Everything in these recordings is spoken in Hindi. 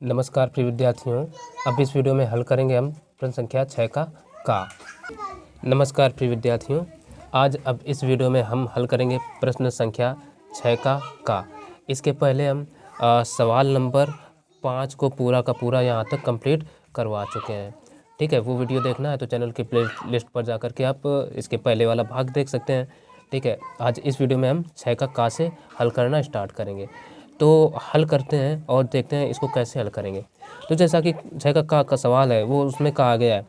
नमस्कार प्रिय विद्यार्थियों। अब इस वीडियो में हल करेंगे हम प्रश्न संख्या 6 का। नमस्कार प्रिय विद्यार्थियों, आज अब इस वीडियो में हम हल करेंगे प्रश्न संख्या 6 का। इसके पहले हम सवाल नंबर 5 को पूरा का पूरा यहाँ तक कंप्लीट करवा चुके हैं। ठीक है, वो वीडियो देखना है तो चैनल की प्ले लिस्ट पर जाकर के आप इसके पहले वाला भाग देख सकते हैं। ठीक है, आज इस वीडियो में हम 6 का से हल करना स्टार्ट करेंगे। तो हल करते हैं और देखते हैं इसको कैसे हल करेंगे। तो जैसा कि 6 का सवाल है वो उसमें कहा गया है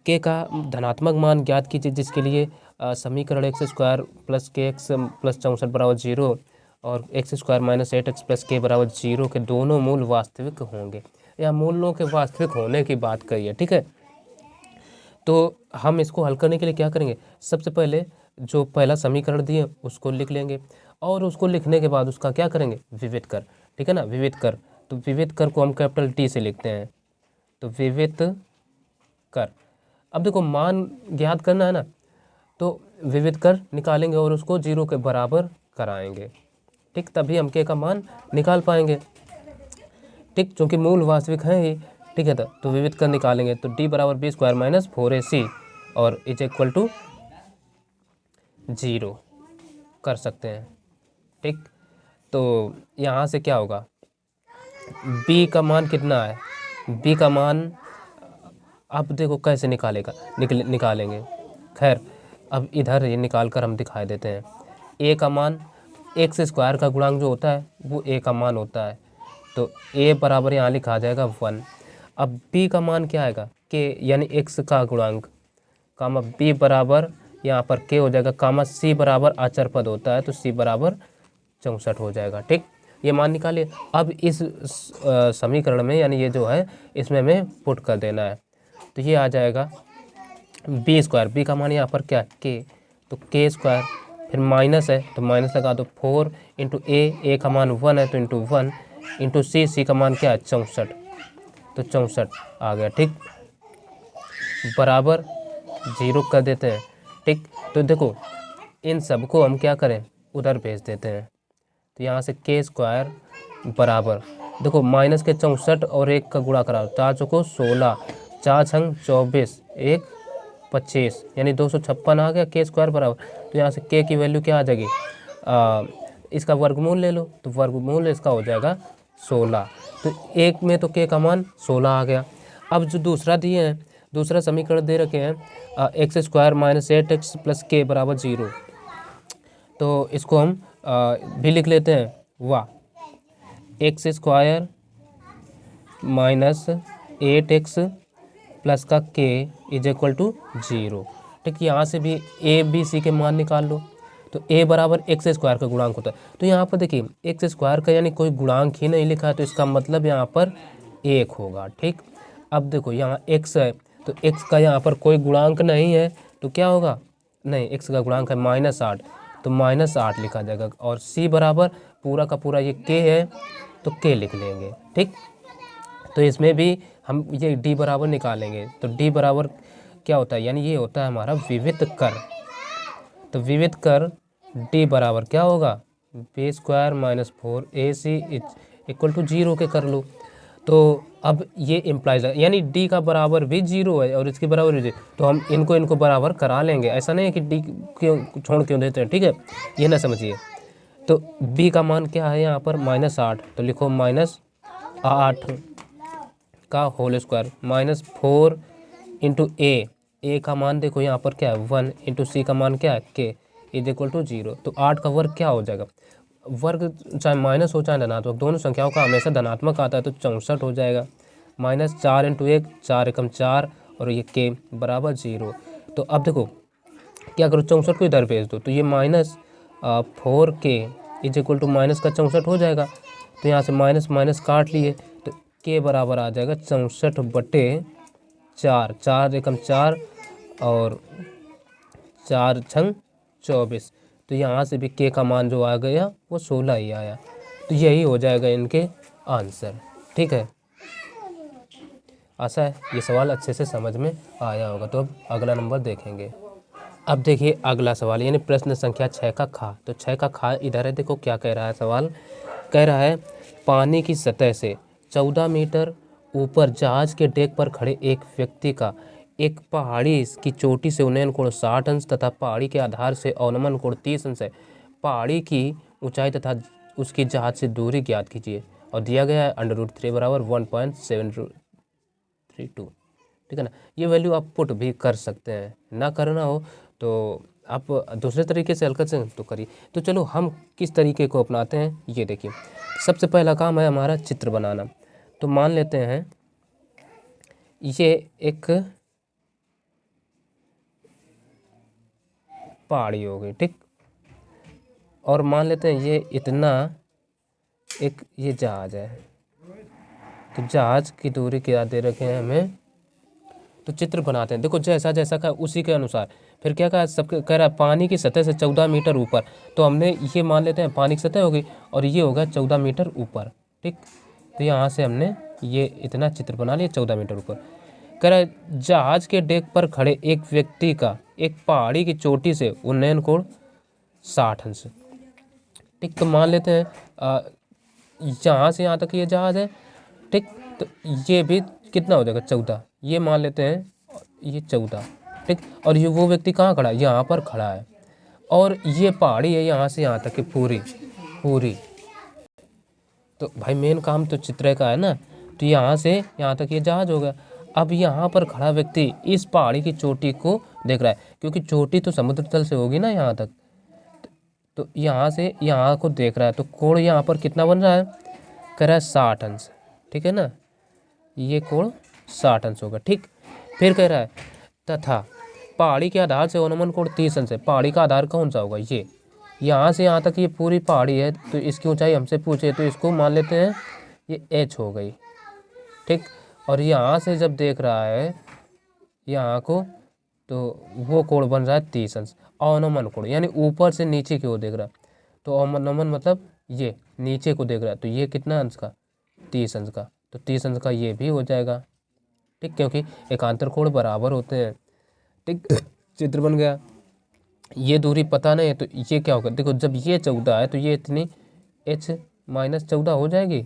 के का धनात्मक मान ज्ञात कीजिए जिसके लिए समीकरण एक्स स्क्वायर प्लस के एक्स प्लस 64 बराबर 0 और x square minus 8 x plus के बराबर 0 के दोनों मूल वास्तविक होंगे। या मूलों के वास्तविक होने की बात कही है। ठीक है, तो हम इसको हल करने के लिए क्या करेंगे, सबसे पहले जो पहला समीकरण दिए उसको लिख लेंगे और उसको लिखने के बाद उसका क्या करेंगे, विविध कर। ठीक है ना, विविध कर। तो विविध कर को हम कैपिटल टी से लिखते हैं, तो विविध कर। अब देखो मान ज्ञात करना है ना, तो विविध कर निकालेंगे और उसको 0 के बराबर कराएंगे। ठीक, तभी हम के का मान निकाल पाएंगे। ठीक, क्योंकि मूल वास्तविक है ही। ठीक है, तो विविध कर निकालेंगे तो डी बराबर बी स्क्वायर माइनस 4ac और इज इक्वल टू 0 कर सकते हैं। ठीक, तो यहाँ से क्या होगा, b का मान कितना है, b का मान अब देखो कैसे निकालेंगे। खैर, अब इधर ये निकाल कर हम दिखाई देते हैं। a का मान एक्स स्क्वायर का गुणांक जो होता है वो a का मान होता है, तो a बराबर यहाँ लिखा जाएगा 1। अब b का मान क्या आएगा, k यानी x का गुणांक, कामा b बराबर यहाँ पर k हो जाएगा, कामा c बराबर अचर पद होता है तो c बराबर 64 हो जाएगा। ठीक, ये मान निकालिए। अब इस समीकरण में यानी ये जो है इसमें हमें पुट कर देना है, तो ये आ जाएगा बी स्क्वायर, बी का मान यहाँ पर क्या है के, तो के स्क्वायर, फिर माइनस है तो माइनस लगा दो 4 इंटू ए का मान 1 है तो इंटू 1 इंटू सी का मान क्या है 64, तो 64 आ गया। ठीक, बराबर 0 कर देते हैं। ठीक, तो देखो इन सब को हम क्या करें, उधर भेज देते हैं। तो यहाँ से के स्क्वायर बराबर देखो माइनस के 64 और 1 का गुणा कराओ, 4 चौको 16, 4 छंग 24, 1 25 यानी 256 आ गया के स्क्वायर बराबर। तो यहाँ से के की वैल्यू क्या आ जाएगी, इसका वर्गमूल ले लो तो वर्गमूल इसका हो जाएगा 16। तो एक में तो के का मान 16 आ गया। अब जो दूसरा दिए हैं, दूसरा समीकरण दे रखे हैं x square minus 8 x plus के बराबर 0, तो इसको हम भी लिख लेते हैं वाह, x square minus 8 x plus का के इज इक्वल टू 0। ठीक, यहाँ से भी ए बी सी के मान निकाल लो, तो a बराबर एक्स स्क्वायर का गुणांक होता है। तो यहाँ पर देखिए एक्स स्क्वायर का यानी कोई गुणांक ही नहीं लिखा है, तो इसका मतलब यहाँ पर 1 होगा। ठीक, अब देखो यहाँ x है तो x का यहाँ पर कोई गुणांक नहीं है तो क्या होगा, नहीं x का गुणांक है -8 तो -8 लिखा जाएगा। और c बराबर पूरा का पूरा ये k है तो k लिख लेंगे। ठीक, तो इसमें भी हम ये d बराबर निकालेंगे, तो d बराबर क्या होता है, यानी ये होता है हमारा विविध कर। तो विविध कर d बराबर क्या होगा, B square minus 4ac equal to 0 के कर लो। तो अब ये इम्प्लाइज है यानी d का बराबर भी 0 है और इसके बराबर भी 0, तो हम इनको बराबर करा लेंगे। ऐसा नहीं है कि d क्यों छोड़ क्यों देते हैं। ठीक है, ये ना समझिए। तो b का मान क्या है यहाँ पर -8, तो लिखो -8 का होल स्क्वायर माइनस 4 इंटू ए का मान देखो यहाँ पर क्या है 1 इंटू सी का मान क्या है के इज इक्वल टू 0। तो 8 का वर्ग क्या हो जाएगा, वर्ग चाहे माइनस हो चाहे धनात्मक, दोनों संख्याओं का हमेशा धनात्मक आता है तो 64 हो जाएगा। -4 इंटू 1 4 एकम 4 और ये के बराबर 0। तो अब देखो क्या करो, 64 को इधर भेज दो तो ये -4 के इज इक्वल टू माइनस का 64 हो जाएगा। तो यहाँ से माइनस माइनस काट लिए तो के बराबर आ जाएगा 64/4, 4 एकम 4 और 4 छंग 24। तो यहाँ से भी के का मान जो आ गया वो 16 ही आया। तो यही हो जाएगा इनके आंसर। ठीक है, आशा है ये सवाल अच्छे से समझ में आया होगा। तो अब अगला नंबर देखेंगे। अब देखिए अगला सवाल यानी प्रश्न संख्या 6 का खा। तो 6 का खा इधर है, देखो क्या कह रहा है सवाल, कह रहा है पानी की सतह से 14 मीटर ऊपर जहाज के डेक पर खड़े एक व्यक्ति का एक पहाड़ी की चोटी से उन्नयन कोण 60 अंश तथा पहाड़ी के आधार से अवनमन कोण 30 अंश है। पहाड़ी की ऊंचाई तथा उसकी जहाज से दूरी ज्ञात कीजिए और दिया गया है √3 बराबर 1.732। ठीक है ना। ये वैल्यू आप पुट भी कर सकते हैं, ना करना हो तो आप दूसरे तरीके से हल कर सकते तो करिए। तो चलो हम किस तरीके को अपनाते हैं ये देखिए। सबसे पहला काम है हमारा चित्र बनाना। तो मान लेते हैं ये एक पहाड़ी हो गई, ठीक, और मान लेते हैं ये इतना एक ये जहाज है। तो जहाज की दूरी क्या दे रखे हैं हमें, तो चित्र बनाते हैं। देखो जैसा जैसा का उसी के अनुसार फिर क्या कहा, सब कह रहा है पानी की सतह से 14 मीटर ऊपर। तो हमने ये मान लेते हैं पानी की सतह होगी और ये होगा 14 मीटर ऊपर, ठीक। तो यहाँ से हमने ये इतना चित्र बना लिया 14 मीटर ऊपर। कह रहा है जहाज के डेक पर खड़े एक व्यक्ति का एक पहाड़ी की चोटी से उन्नयन कोण 60 अंश, ठीक। तो मान लेते हैं यहाँ से यहाँ तक ये जहाज है, ठीक। तो ये भी कितना हो जाएगा 14, ये मान लेते हैं ये 14, ठीक। और ये वो व्यक्ति कहाँ खड़ा है, यहाँ पर खड़ा है और ये पहाड़ी है यहाँ से यहाँ तक की पूरी पूरी। तो भाई मेन काम तो चित्र का है ना। तो यहाँ से यहाँ तक ये जहाज हो गया। अब यहाँ पर खड़ा व्यक्ति इस पहाड़ी की चोटी को देख रहा है, क्योंकि चोटी तो समुद्र तल से होगी ना यहाँ तक। तो यहाँ से यहाँ को देख रहा है, तो कोण यहाँ पर कितना बन रहा है, कह रहा है 60 अंश, ठीक है ना। ये कोण 60 अंश होगा, ठीक। फिर कह रहा है तथा पहाड़ी के आधार से अवनमन कोण 30 अंश है। पहाड़ी का आधार कौन सा होगा, ये यहाँ से यहाँ तक ये पूरी पहाड़ी है। तो इसकी ऊंचाई हमसे पूछे तो इसको मान लेते हैं ये h हो गई, ठीक। और यहाँ से जब देख रहा है यहाँ को, तो वो कोण बन रहा है 30 अंश। अवनमन कोण यानी ऊपर से नीचे की ओर देख रहा है। तो अवनमन मतलब ये नीचे को देख रहा है, तो ये कितना अंश का, 30 अंश का। तो 30 अंश का ये भी हो जाएगा, ठीक, क्योंकि एकांतर कोण बराबर होते हैं, ठीक। चित्र बन गया। ये दूरी पता नहीं है तो ये क्या होगा, देखो जब ये 14 है तो ये इतनी h-14 हो जाएगी,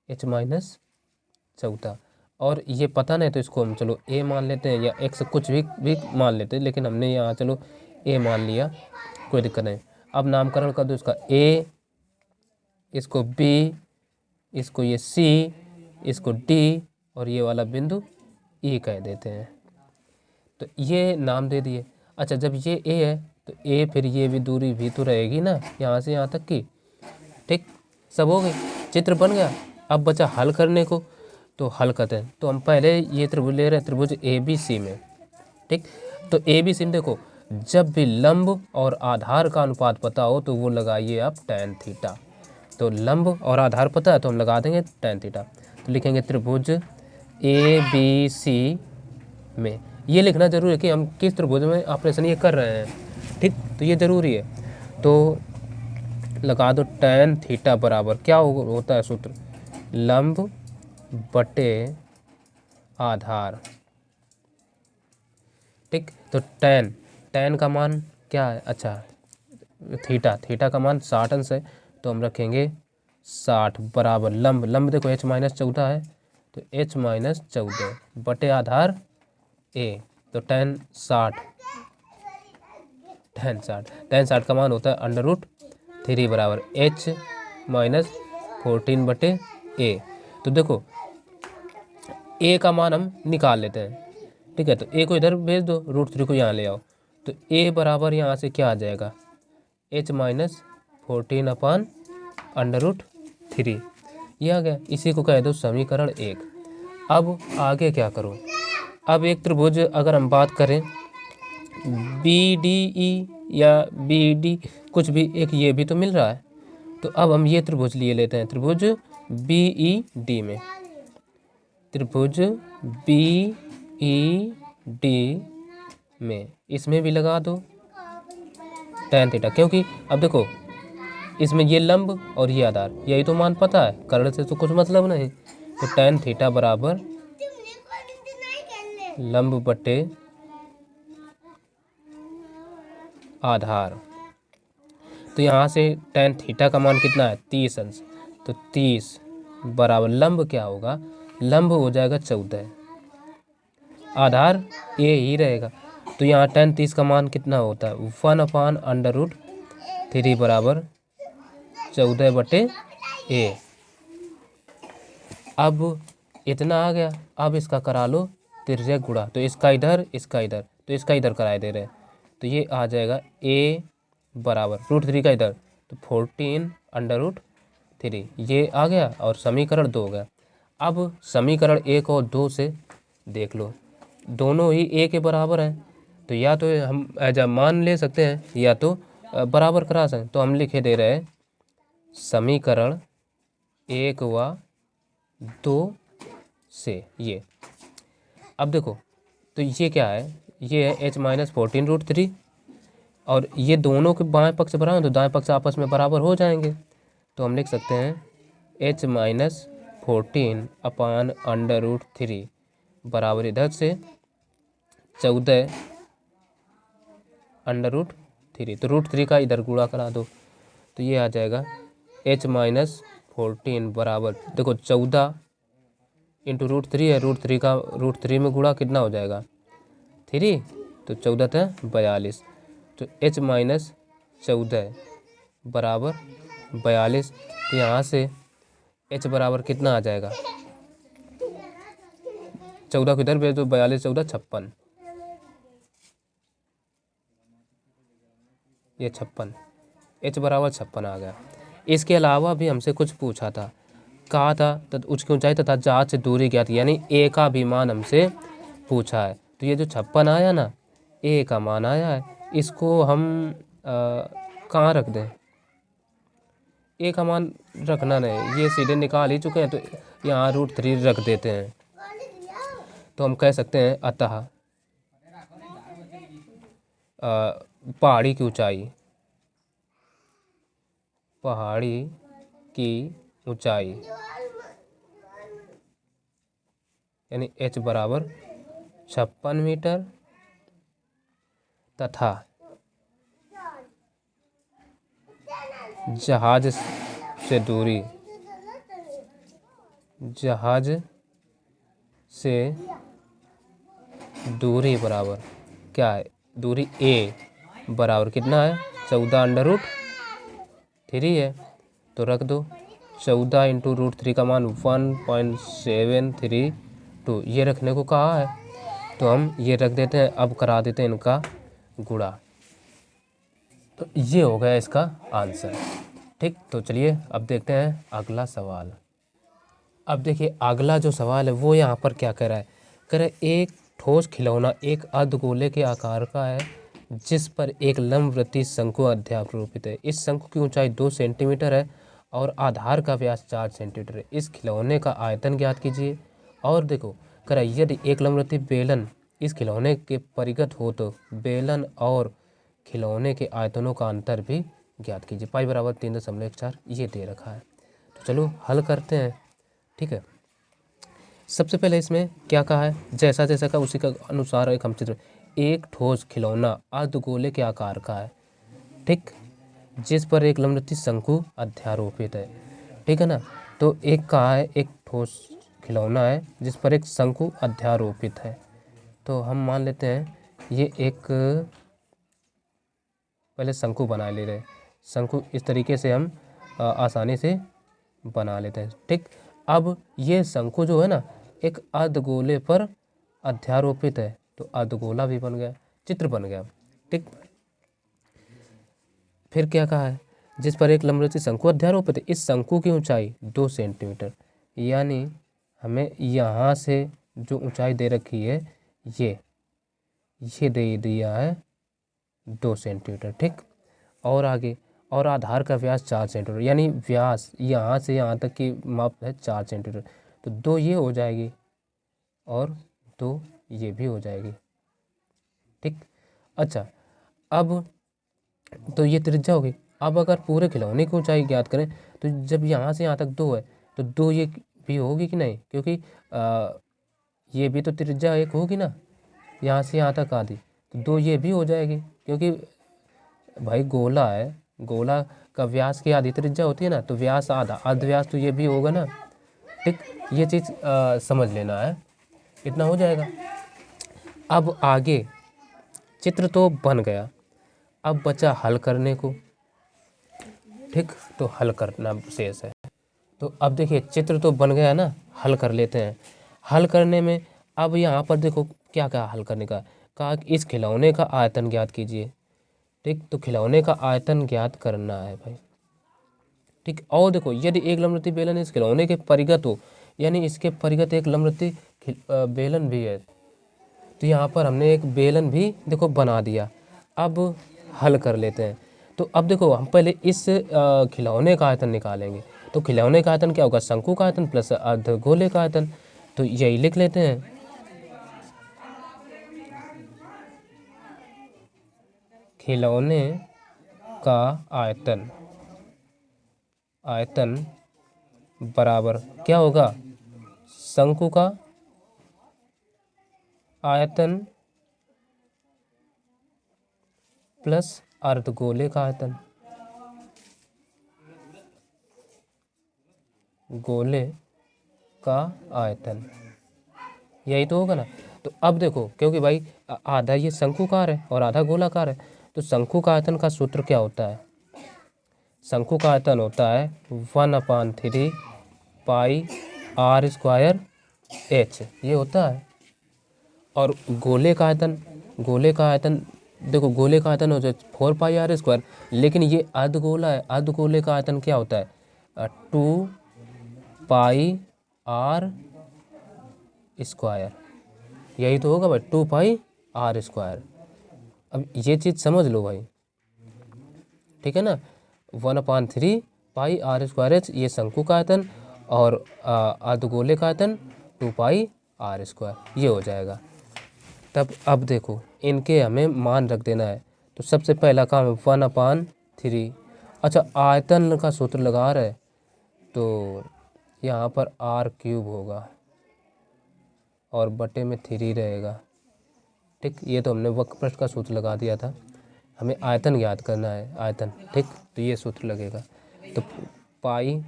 h-14। और ये पता नहीं तो इसको हम चलो a मान लेते हैं या x कुछ भी मान लेते हैं, लेकिन हमने यहाँ चलो a मान लिया, कोई दिक्कत नहीं। अब नामकरण कर दो इसका a, इसको b, इसको ये c, इसको d और ये वाला बिंदु e कह देते हैं। तो ये नाम दे दिए। अच्छा जब ये a है तो a फिर ये भी दूरी भी तो रहेगी ना यहाँ से यहाँ तक की, ठीक। सब हो गई, चित्र बन गया। अब बचा हल करने को, तो हल करते हैं। तो हम पहले ये त्रिभुज ले रहे हैं, त्रिभुज ABC में, ठीक। तो ABC में देखो जब भी लंब और आधार का अनुपात पता हो तो वो लगाइए आप tan थीटा। तो लंब और आधार पता है तो हम लगा देंगे tan थीटा। तो लिखेंगे त्रिभुज ABC में, ये लिखना जरूरी है कि हम किस त्रिभुज में ऑपरेशन ये कर रहे हैं, ठीक। तो ये जरूरी है। तो लगा दो tan थीटा बराबर क्या होता है सूत्र, लंब बटे आधार, ठीक। तो tan का मान क्या है, अच्छा थीटा का मान 60 अंश है, तो हम रखेंगे 60 बराबर लंब देखो h-14 है तो h-14 बटे आधार a। तो tan 60 का मान होता है √3 बराबर h-14 बटे a। तो देखो a का मान हम निकाल लेते हैं, ठीक है। तो a को इधर भेज दो, √3 को यहाँ ले आओ। तो a बराबर यहाँ से क्या आ जाएगा, h-14 अपान √3, ये आ गया। इसी को कह दो समीकरण 1। अब आगे क्या करो, अब एक त्रिभुज अगर हम बात करें BDE या BD कुछ भी एक ये भी तो मिल रहा है। तो अब हम ये त्रिभुज लिए लेते हैं, त्रिभुज BED में, त्रिभुज BED में इसमें भी लगा दो tan थीटा, क्योंकि अब देखो इसमें ये लंब और ये आधार यही तो मान पता है, कर्ण से तो कुछ मतलब नहीं। तो tan थीटा बराबर लंब बटे आधार। तो यहाँ से tan थीटा का मान कितना है 30 अंश, तो 30 बराबर लंब क्या होगा, लंब हो जाएगा 14, आधार ए ही रहेगा। तो यहाँ tan 30 का मान कितना होता है, 1/√3 बराबर 14/a। अब इतना आ गया, अब इसका करा लो तिर्यक गुणा, तो इसका इधर इसका इधर, तो इसका इधर कराए दे रहे हैं, तो ये आ जाएगा a बराबर √3 का इधर, तो 14/√3 ये आ गया और समीकरण 2 हो गया। अब समीकरण 1 और 2 से देख लो, दोनों ही a के बराबर हैं, तो या तो हम ऐजा मान ले सकते हैं या तो बराबर करा सकते हैं। तो हम लिखे दे रहे हैं समीकरण 1 व 2 से ये। अब देखो तो ये क्या है, ये है h - 14√3 और ये दोनों के बाएं पक्ष बराबर, तो दाएं पक्ष आपस में बराबर हो जाएंगे। तो हम लिख सकते हैं h - 14/√3 बराबर इधर से 14/√3, तो √3 का इधर गुणा करा दो, तो ये आ जाएगा h - 14 बराबर, देखो 14 इंटू √3 है, √3 का √3 में गुणा कितना हो जाएगा 3, तो 14 था 42, तो h - 14 बराबर 42, तो यहाँ से h बराबर कितना आ जाएगा, 14 किधर भेज दो, 42 14 56, ये 56, h बराबर 56 आ गया। इसके अलावा भी हमसे कुछ पूछा था, कहा था तथा उसकी ऊंचाई तथा जहाज से दूरी ज्ञात, यानी a का भी मान हमसे पूछा है। तो ये जो 56 आया ना, a का मान आया है, इसको हम कहाँ रख दें, a का मान रखना नहीं, ये सीधे निकाल ही चुके हैं, तो यहाँ √3 रख देते हैं। तो हम कह सकते हैं अतः पहाड़ी की ऊंचाई, पहाड़ी की ऊंचाई यानी h बराबर 56 मीटर तथा जहाज से दूरी, जहाज से दूरी बराबर क्या है, दूरी a बराबर कितना है 14/√3 है, तो रख दो 14 इंटू √3 का मान 1.732, ये रखने को कहा है, तो हम ये रख देते हैं। अब करा देते हैं इनका गुणा, तो ये हो गया इसका आंसर। ठीक, तो चलिए अब देखते हैं अगला सवाल। अब देखिए अगला जो सवाल है वो यहाँ पर क्या कह रहा है, कह रहा है एक ठोस खिलौना एक अर्धगोले के आकार का है जिस पर एक लंबवृत्तीय शंकु अध्यारोपित है। इस शंकु की ऊंचाई 2 सेंटीमीटर है और आधार का व्यास 4 सेंटीमीटर है। इस खिलौने का आयतन ज्ञात कीजिए। और देखो कह रहा है यदि एक लंबवृत्तीय बेलन इस खिलौने के परिगत हो तो बेलन और खिलौने के आयतनों का अंतर भी ज्ञात कीजिए। पाई बराबर 3.14 ये दे रखा है। तो चलो हल करते हैं। ठीक है, सबसे पहले इसमें क्या कहा है, जैसा जैसा का उसी का अनुसार एक हम चित्र, एक ठोस खिलौना अर्धगोले के आकार का है, ठीक, जिस पर एक लंबवृत्तीय शंकु अध्यारोपित है। ठीक है ना, तो एक कहा है एक ठोस खिलौना है जिस पर एक शंकु अध्यारोपित है। तो हम मान लेते हैं ये एक पहले शंकु बना ले रहे, शंकु इस तरीके से हम आसानी से बना लेते हैं। ठीक, अब ये शंकु जो है ना एक अर्धगोले पर अध्यारोपित है, तो अर्धगोला भी बन गया, चित्र बन गया। ठीक, फिर क्या कहा है, जिस पर एक लंबवृत्तीय शंकु अध्यारोपित है, इस शंकु की ऊंचाई 2 सेंटीमीटर, यानी हमें यहाँ से जो ऊंचाई दे रखी है ये दे दिया है 2 सेंटीमीटर। ठीक, और आगे और आधार का व्यास 4 सेंटीमीटर, यानी व्यास यहाँ से यहाँ तक की माप है 4 सेंटीमीटर, तो 2 ये हो जाएगी और 2 ये भी हो जाएगी। ठीक, अच्छा अब तो ये त्रिज्या होगी। अब अगर पूरे खिलौने की ऊंचाई ज्ञात करें तो जब यहाँ से यहाँ तक 2 है तो 2 ये भी होगी कि नहीं, क्योंकि ये भी तो त्रिज्या एक होगी ना, यहाँ से यहाँ तक आधी, तो 2 ये भी हो जाएगी, क्योंकि भाई गोला है, गोला का व्यास की आधी त्रिज्या होती है ना, तो व्यास आधा, अर्धव्यास तो ये भी होगा ना, ठीक, ये चीज़ समझ लेना है, इतना हो जाएगा। अब आगे चित्र तो बन गया, अब बचा हल करने को। ठीक, तो हल करना शेष है। तो अब देखिए चित्र तो बन गया ना, हल कर लेते हैं। हल करने में अब यहाँ पर देखो क्या क्या हल करने का कहा कि इस खिलौने का आयतन ज्ञात कीजिए। ठीक, तो खिलौने का आयतन ज्ञात करना है भाई। ठीक, और देखो यदि एक लम्बवृत्तीय बेलन इस खिलौने के परिगत हो, यानी इसके परिगत एक लम्बवृत्तीय बेलन भी है, तो यहाँ पर हमने एक बेलन भी देखो बना दिया। अब हल कर लेते हैं। तो अब देखो हम पहले इस खिलौने का आयतन निकालेंगे। तो खिलौने का आयतन क्या होगा, शंकु का आयतन प्लस अर्धगोले का आयतन। तो यही लिख लेते हैं, खिलौने का आयतन बराबर क्या होगा, शंकु का आयतन प्लस अर्धगोले का आयतन, गोले का आयतन, यही तो होगा ना। तो अब देखो क्योंकि भाई आधा ये शंकुकार है और आधा गोलाकार है, तो शंकु का आयतन का सूत्र क्या होता है, शंकु का आयतन होता है 1/3 पाई r स्क्वायर h, ये होता है। और गोले का आयतन देखो, गोले का आयतन हो जाए 4 पाई r स्क्वायर, लेकिन ये अर्धगोला है, अर्धगोले का आयतन क्या होता है 2 पाई r स्क्वायर, यही तो होगा भाई 2 पाई r स्क्वायर। अब ये चीज़ समझ लो भाई, ठीक है ना। 1/3 पाई r स्क्वायर h ये शंकु का आयतन, और अर्धगोले का आयतन 2 पाई r स्क्वायर, ये हो जाएगा। तब अब देखो इनके हमें मान रख देना है। तो सबसे पहला काम है 1/3, अच्छा आयतन का सूत्र लगा रहे, तो यहाँ पर r³ होगा और बटे में 3 रहेगा। ठीक, ये तो हमने वक्र पृष्ठ का सूत्र लगा दिया था, हमें आयतन ज्ञात करना है, आयतन। ठीक, तो ये सूत्र लगेगा। तो पाई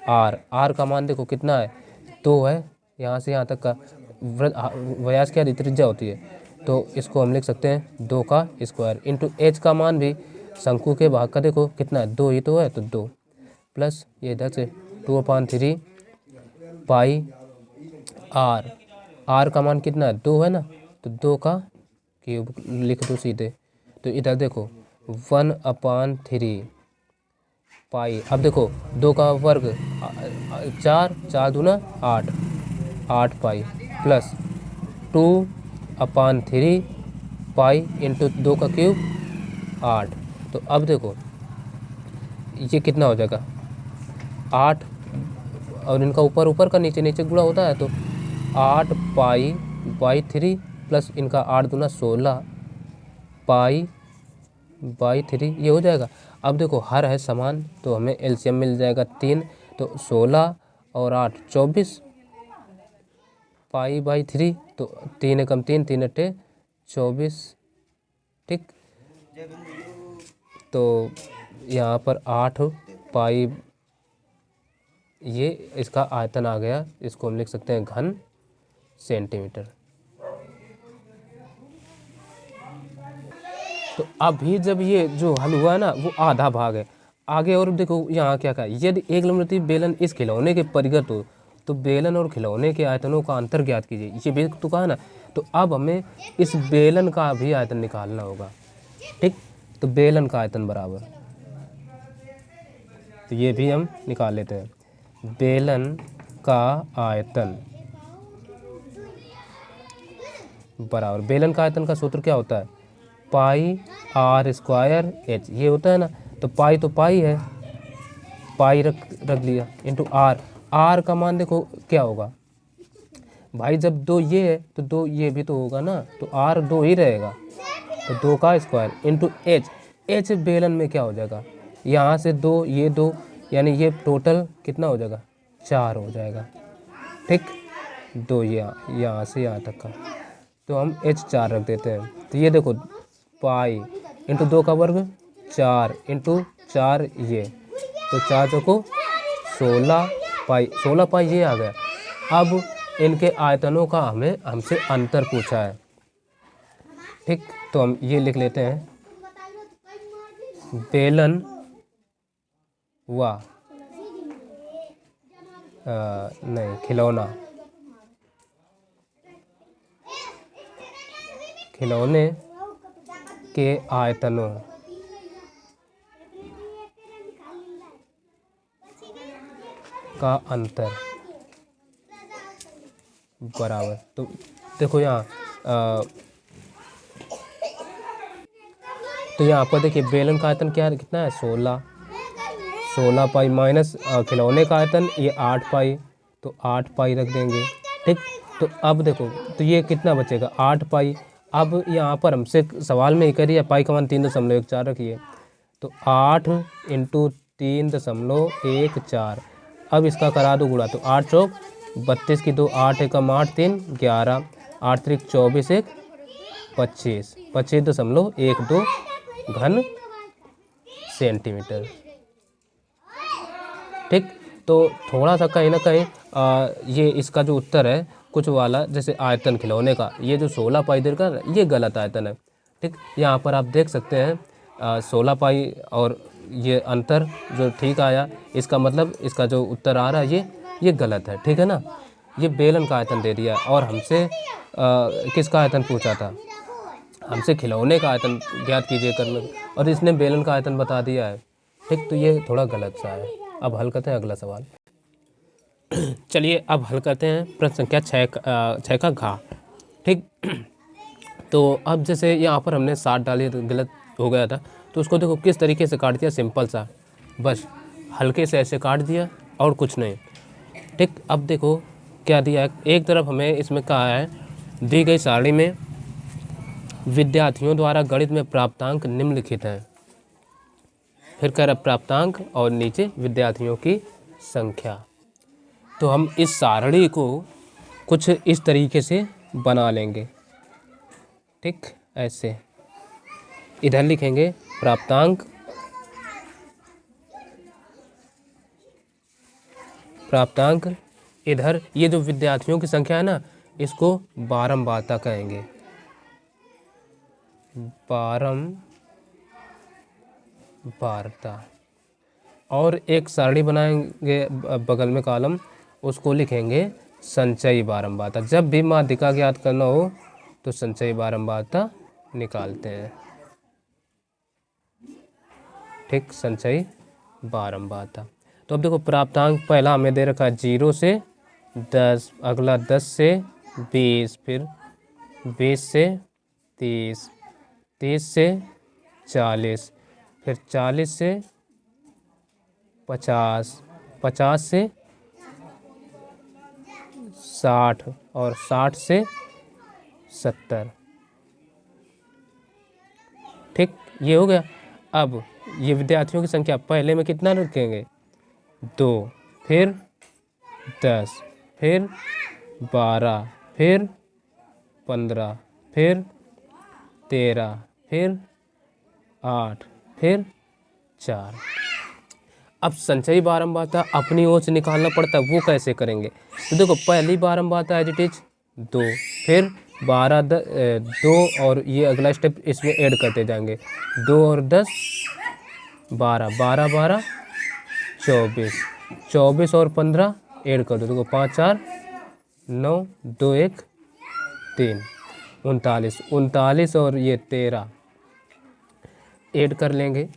r का मान देखो कितना है, 2 है, यहाँ से यहाँ तक का व्यास क्या त्रिज्या होती है, तो इसको हम लिख सकते हैं 2 का स्क्वायर इंटू h का मान भी शंकु के भाग का देखो कितना है, 2 ही तो है, तो 2 प्लस ये इधर से 2/3 पाई r का मान कितना है, 2 है ना, तो 2 का क्यूब लिख दो सीधे। तो इधर देखो 1/3 पाई, अब देखो 2 का वर्ग 4 दूना 8 पाई प्लस 2/3 पाई इंटू 2 का क्यूब 8। तो अब देखो ये कितना हो जाएगा 8, और इनका ऊपर ऊपर का नीचे नीचे गुणा होता है, तो 8 पाई 3 प्लस इनका 8 दूना 16 पाई 3, ये हो जाएगा। अब देखो हर है समान, तो हमें एलसीएम मिल जाएगा 3, तो 16 और 8 24 पाई 3, तो 3 कम 3 3 अट्ठे 24। ठीक, तो यहाँ पर 8 पाई, ये इसका आयतन आ गया, इसको हम लिख सकते हैं घन सेंटीमीटर। तो अभी जब ये जो हल हुआ है ना, वो आधा भाग है। आगे और देखो यहाँ क्या कहा, यदि एक लम्बवृत्तीय बेलन इस खिलौने के परिगत हो, तो बेलन और खिलौने के आयतनों का अंतर ज्ञात कीजिए, ये भी तो कहा ना। तो अब हमें इस बेलन का भी आयतन निकालना होगा। ठीक, तो बेलन का आयतन बराबर, तो ये भी हम निकाल लेते हैं। बेलन का आयतन बराबर, बेलन का आयतन का सूत्र क्या होता है, पाई r स्क्वायर h, ये होता है ना। तो पाई है, पाई रख लिया इंटू r का मान देखो क्या होगा भाई, जब 2 ये है तो 2 ये भी तो होगा ना, तो r 2 ही रहेगा, तो 2 का स्क्वायर इंटू h बेलन में क्या हो जाएगा, यहाँ से 2 ये 2, यानी ये टोटल कितना हो जाएगा 4 हो जाएगा। ठीक, 2 यहाँ से यहाँ तक का, तो हम h4 रख देते हैं। तो ये देखो पाई इंटू 2 का वर्ग 4 इंटू 4 ये, तो 4 चौको 16 पाई, 16 पाई ये आ गया। अब इनके आयतनों का हमसे अंतर पूछा है, ठीक। तो हम ये लिख लेते हैं, बेलन व नहीं खिलौने के आयतनों का अंतर बराबर। तो देखो यहाँ तो यहाँ पर देखिए बेलन का आयतन क्या है, कितना है, 16 पाई माइनस खिलौने का आयतन ये 8 पाई, तो 8 पाई रख देंगे, ठीक। तो अब देखो तो ये कितना बचेगा, 8 पाई। अब यहाँ पर हमसे सवाल में ही करिए पाई का मान 3.14 रखिए, तो 8 × 3.14। अब इसका करा दो गुणा, तो 8 चौक 32 की 2, 8 एकम 8, 3 11, 8 त्रिक 24, 1 25, 25.12 घन सेंटीमीटर, ठीक। तो थोड़ा सा कहीं ना कहीं ये इसका जो उत्तर है कुछ वाला, जैसे आयतन खिलौने का ये जो 16 पाई देर का ये गलत आयतन है, ठीक। यहाँ पर आप देख सकते हैं 16 पाई और ये अंतर जो ठीक आया, इसका मतलब इसका जो उत्तर आ रहा है ये गलत है, ठीक है ना। ये बेलन का आयतन दे दिया और हमसे किसका आयतन पूछा था, हमसे खिलौने का आयतन ज्ञात कीजिए करने, और इसने बेलन का आयतन बता दिया है, ठीक। तो ये थोड़ा गलत सा है। अब हल करते हैं अगला सवाल। चलिए अब हल करते हैं प्रश्न संख्या 6 का घ, ठीक। तो अब जैसे यहाँ पर हमने 60 डाली तो गलत हो गया था, तो उसको देखो किस तरीके से काट दिया, सिंपल सा, बस हल्के से ऐसे काट दिया और कुछ नहीं, ठीक। अब देखो क्या दिया है, एक तरफ हमें इसमें कहा है दी गई सारणी में विद्यार्थियों द्वारा गणित में प्राप्तांक निम्नलिखित हैं, फिर कह रहा प्राप्तांक और नीचे विद्यार्थियों की संख्या। तो हम इस सारणी को कुछ इस तरीके से बना लेंगे, ठीक। ऐसे इधर लिखेंगे प्राप्तांक, इधर ये जो विद्यार्थियों की संख्या है ना, इसको बारंबारता कहेंगे, बारंबारता। और एक सारणी बनाएंगे बगल में कॉलम, उसको लिखेंगे संचयी बारंबारता। जब भी माध्यिका ज्ञात करना हो तो संचयी बारंबारता निकालते हैं, ठीक। संचयी बारंबारता। तो अब देखो प्राप्तांक पहला हमें दे रखा है 0 से 10, अगला 10 से 20, फिर 20 से 30, 30 से 40, फिर 40 से 50, 50 से 60 और 60 से 70, ठीक। ये हो गया। अब ये विद्यार्थियों की संख्या पहले में कितना रखेंगे, 2, फिर 10, फिर 12, फिर 15, फिर 13, फिर 8, फिर 4। अब संचयी बारंबारता अपनी ओर से निकालना पड़ता है, वो कैसे करेंगे, तो देखो पहली बारंबारता एज इट इज 2, फिर 12 2 और ये अगला स्टेप इसमें ऐड करते जाएंगे, 2 और 10 12, 12 12 24, 24 और 15 ऐड कर दो, देखो 5 4 9 2 1 3 39, 39 और ये 13 ऐड कर लेंगे।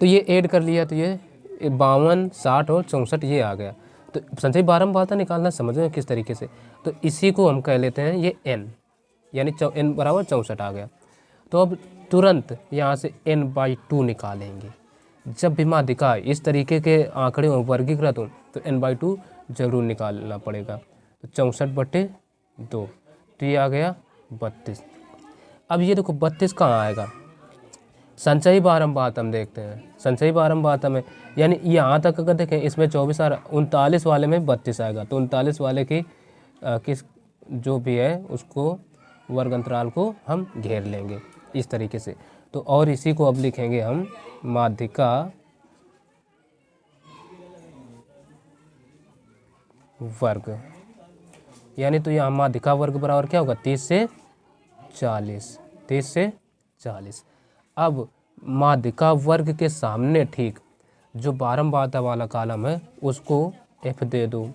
तो ये ऐड कर लिया, तो ये 52 60 और 64 ये आ गया। तो संचयी बारंबारता निकालना समझ में किस तरीके से, तो इसी को हम कह लेते हैं ये n, यानी n बराबर 64 आ गया। तो अब तुरंत यहाँ से n/2 निकालेंगे। जब भी माध्यिका इस तरीके के आंकड़े वर्गीकृत हो तो n/2 जरूर निकालना पड़ेगा। तो 64/2, तो ये आ गया 32। अब ये देखो 32 कहाँ आएगा, संचयी बारंबारता हम देखते हैं, संचयी बारंबारता में यानी यहाँ तक अगर देखें इसमें 24 आ रहा, 39 वाले में 32 आएगा। तो 39 वाले की किस जो भी है उसको वर्ग अंतराल को हम घेर लेंगे इस तरीके से। तो और इसी को अब लिखेंगे हम माध्यिका वर्ग, यानी तो यहाँ माध्यिका वर्ग बराबर क्या होगा 30 से 40, 30 से 40। अब माध्यिका वर्ग के सामने ठीक जो बारंबारता वाला कॉलम है उसको F दे दो,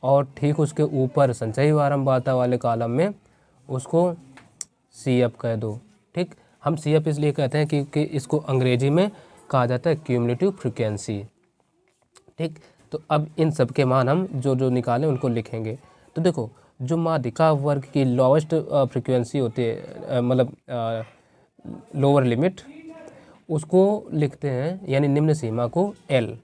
और ठीक उसके ऊपर संचयी बारंबारता वाले कॉलम में उसको CF कह दो। ठीक, हम CF इसलिए कहते हैं क्योंकि इसको अंग्रेजी में कहा जाता है क्यूमुलेटिव फ्रीक्वेंसी। ठीक, तो अब इन सब के मान हम जो जो निकालें उनको लिखेंगे। तो देखो जो माध्यिका वर्ग की लोवेस्ट फ्रीक्वेंसी होती है, मतलब लोअर लिमिट, उसको लिखते हैं यानी निम्न सीमा को L।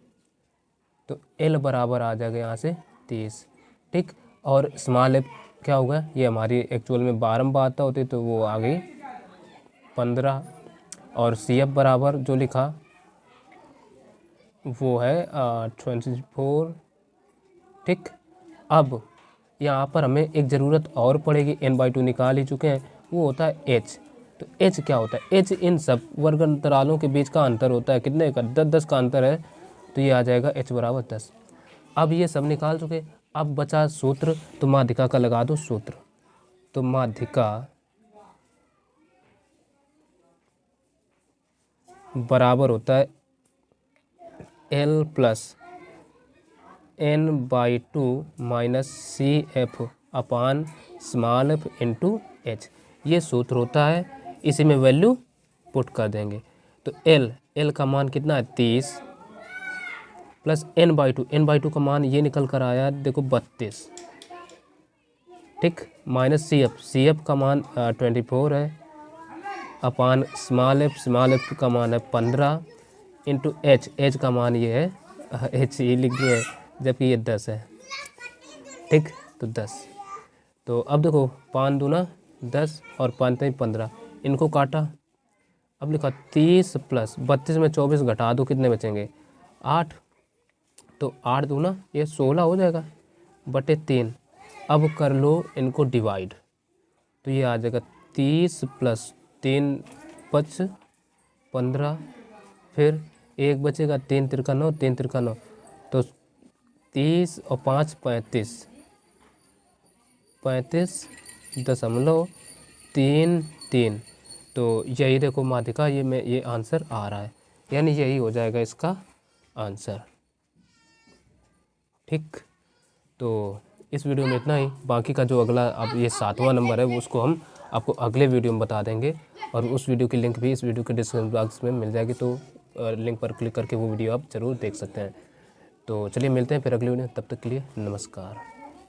तो L बराबर आ जाएगा यहाँ से 30। ठीक, और स्मॉल एफ क्या होगा, ये हमारी एक्चुअल में बारंबारता होती तो वो आ गई 15, और CF बराबर जो लिखा वो है 24। ठीक, अब यहाँ पर हमें एक ज़रूरत और पड़ेगी, n/2 निकाल ही चुके हैं, वो होता है h। तो h क्या होता है, h इन सब वर्ग अंतरालों के बीच का अंतर होता है, कितने का 10 का अंतर है, तो ये आ जाएगा h बराबर 10। अब ये सब निकाल चुके, अब बचा सूत्र, तो माध्यिका का लगा दो सूत्र। तो माध्यिका बराबर होता है L plus n/2 minus CF अपान स्मॉल f इंटू h, ये सूत्र होता है, इसी में वैल्यू पुट कर देंगे। तो L का मान कितना है 30 प्लस n/2 का मान ये निकल कर आया देखो 32। ठीक, माइनस CF का मान 24 है, अपान स्मॉल f का मान है 15 इंटू h का मान ये है h ये लिख दिया है, जबकि ये 10 है। ठीक, तो 10। तो अब देखो 5 दूना 10 और 5 15, इनको काटा, अब लिखा 30 प्लस 32 में 24 घटा दो, कितने बचेंगे 8। तो 8 दूना ये 16 हो जाएगा बटे 3। अब कर लो इनको डिवाइड, तो ये आ जाएगा 30 प्लस 3 5 15, फिर एक बचेगा 3 तिरका 9, 3 तिरका 9, तो 30 और 5 35, 35.33। तो यही देखो माध्यिका, ये आंसर आ रहा है, यानी यही हो जाएगा इसका आंसर। ठीक, तो इस वीडियो में इतना ही, बाकी का जो अगला अब ये 7वां नंबर है वो उसको हम आपको अगले वीडियो में बता देंगे, और उस वीडियो की लिंक भी इस वीडियो के डिस्क्रिप्शन बॉक्स में मिल जाएगी, तो लिंक पर क्लिक करके वो वीडियो आप ज़रूर देख सकते हैं। तो चलिए मिलते हैं फिर अगले वीडियो, तब तक के लिए नमस्कार।